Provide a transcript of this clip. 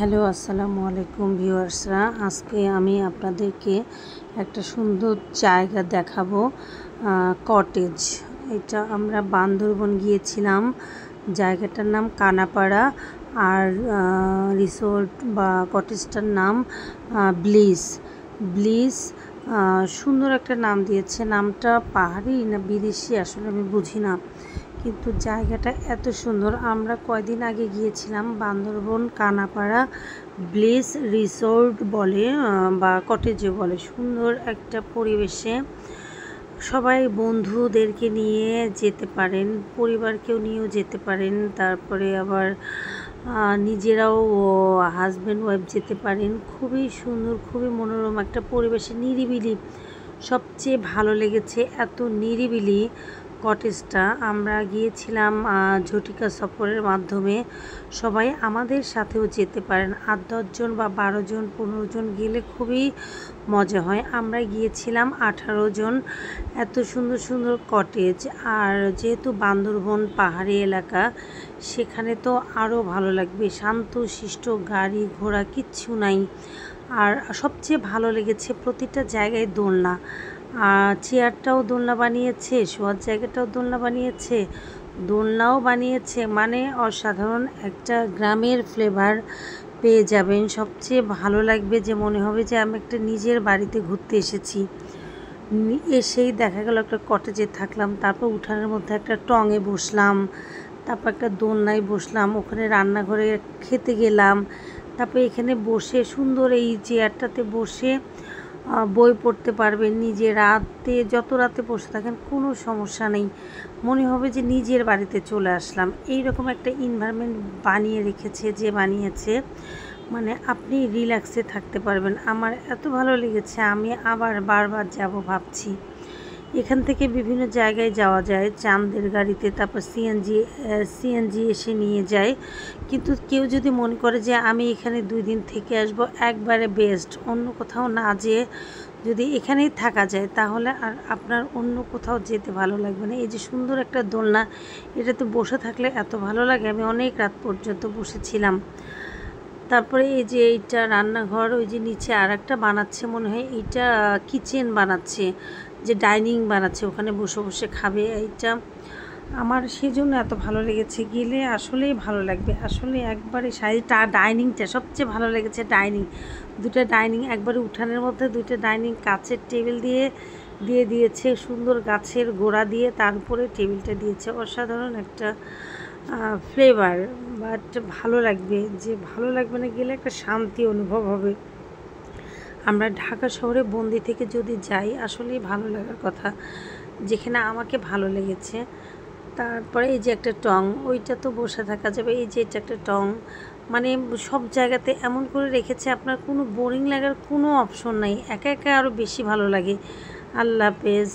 Hello, আসসালামু আলাইকুম ভিউয়ার্সরা। আজকে আমি আপনাদেরকে একটা সুন্দর জায়গা দেখাবো, কটেজ। এটা আমরা বান্দরবন গিয়েছিলাম। জায়গাটার নাম কানাপাড়া, আর রিসোর্ট বা কটেজটার নাম ব্লিস ব্লিস সুন্দর একটা নাম দিয়েছে। নামটা পাহাড়ি না বিদেশি আসলে আমি বুঝি না, কিন্তু জায়গাটা এত সুন্দর। আমরা কয়দিন আগে গিয়েছিলাম বান্দরবন কানাপাড়া ব্লিস রিসোর্ট বলে বা কটেজে বলে। সুন্দর একটা পরিবেশে সবাই বন্ধুদেরকে নিয়ে যেতে পারেন, পরিবারকেও নিয়েও যেতে পারেন, তারপরে আবার নিজেরাও হাজব্যান্ড ওয়াইফ যেতে পারেন। খুবই সুন্দর, খুবই মনোরম একটা পরিবেশে, নিরিবিলি। সবচেয়ে ভালো লেগেছে এত নিরিবিলি কটেজটা। আমরা গিয়েছিলাম ঝটিকা সফরের মাধ্যমে। সবাই আমাদের সাথেও যেতে পারেন, 8-10 জন বা 12 জন 15 জন গেলে খুবই মজা হয়। আমরা গিয়েছিলাম 18 জন। এত সুন্দর সুন্দর কটেজ, আর যেহেতু বান্দরবন পাহাড়ি এলাকা, সেখানে তো আরও ভালো লাগবে। শান্তশিষ্ট, গাড়ি ঘোড়া কিচ্ছু নাই। আর সবচেয়ে ভালো লেগেছে প্রতিটা জায়গায় দোলনা। চেয়ারটাও দোলনা বানিয়েছে, শোয়ার জায়গাটাও দোলনা বানিয়েছে, দোলনাও বানিয়েছে। মানে অসাধারণ একটা গ্রামের ফ্লেভার পেয়ে যাবেন। সবচেয়ে ভালো লাগবে যে মনে হবে যে আমি একটা নিজের বাড়িতে ঘুরতে এসেছি। এসেই দেখা গেল একটা কটেজে থাকলাম, তারপর উঠানের মধ্যে একটা টঙে বসলাম, তারপর একটা দোলনায় বসলাম, ওখানে রান্নাঘরে খেতে গেলাম, তারপরে এখানে বসে সুন্দর এই চেয়ারটাতে বসে বই পড়তে পারবেন। নিজে রাতে যত রাতে বসে থাকেন কোনো সমস্যা নেই, মনে হবে যে নিজের বাড়িতে চলে আসলাম। এই রকম একটা এনভায়রনমেন্ট বানিয়ে রেখেছে যে বানিয়েছে, মানে আপনি রিল্যাক্সে থাকতে পারবেন। আমার এত ভালো লেগেছে, আমি আবার বারবার যাব ভাবছি। এখান থেকে বিভিন্ন জায়গায় যাওয়া যায় চাঁদের গাড়িতে, তারপর সিএনজি এসে নিয়ে যায়। কিন্তু কেউ যদি মনে করে যে আমি এখানে 2 দিন থেকে আসবো, একবারে বেস্ট। অন্য কোথাও না যেয়ে যদি এখানেই থাকা যায়, তাহলে আর আপনার অন্য কোথাও যেতে ভালো লাগবে না। এই যে সুন্দর একটা দোলনা, এটাতে বসে থাকলে এত ভালো লাগে। আমি অনেক রাত পর্যন্ত বসেছিলাম। তারপরে এই যে এইটা রান্নাঘর, ওই যে নিচে আর একটা বানাচ্ছে, মনে হয় এইটা কিচেন বানাচ্ছে, যে ডাইনিং বানাচ্ছে, ওখানে বসে বসে খাবে। এইটা আমার সেজন্য এত ভালো লেগেছে, গেলে আসলেই ভালো লাগবে। আসলে একবারে শাড়িটা, ডাইনিংটা সবচেয়ে ভালো লেগেছে। দুটো ডাইনিং একবারে উঠানের মধ্যে, 2টা ডাইনিং কাচের টেবিল দিয়ে দিয়েছে, সুন্দর গাছের গোড়া দিয়ে তার উপরে টেবিলটা দিয়েছে। অসাধারণ একটা ফ্লেভার। বাট ভালো লাগবে, যে ভালো লাগবে না গেলে একটা শান্তি অনুভব হবে। আমরা ঢাকা শহরে বন্দি থেকে যদি যাই, আসলেই ভালো লাগার কথা, যেখানে আমাকে ভালো লেগেছে। তারপরে এই যে একটা টং, ওইটা তো বসে থাকা যাবে। এই যে এটা একটা টং, মানে সব জায়গাতে এমন করে রেখেছে আপনার কোনো বোরিং লাগার কোনো অপশন নাই। একা একা আরও বেশি ভালো লাগে। আল্লাহ হাফেজ।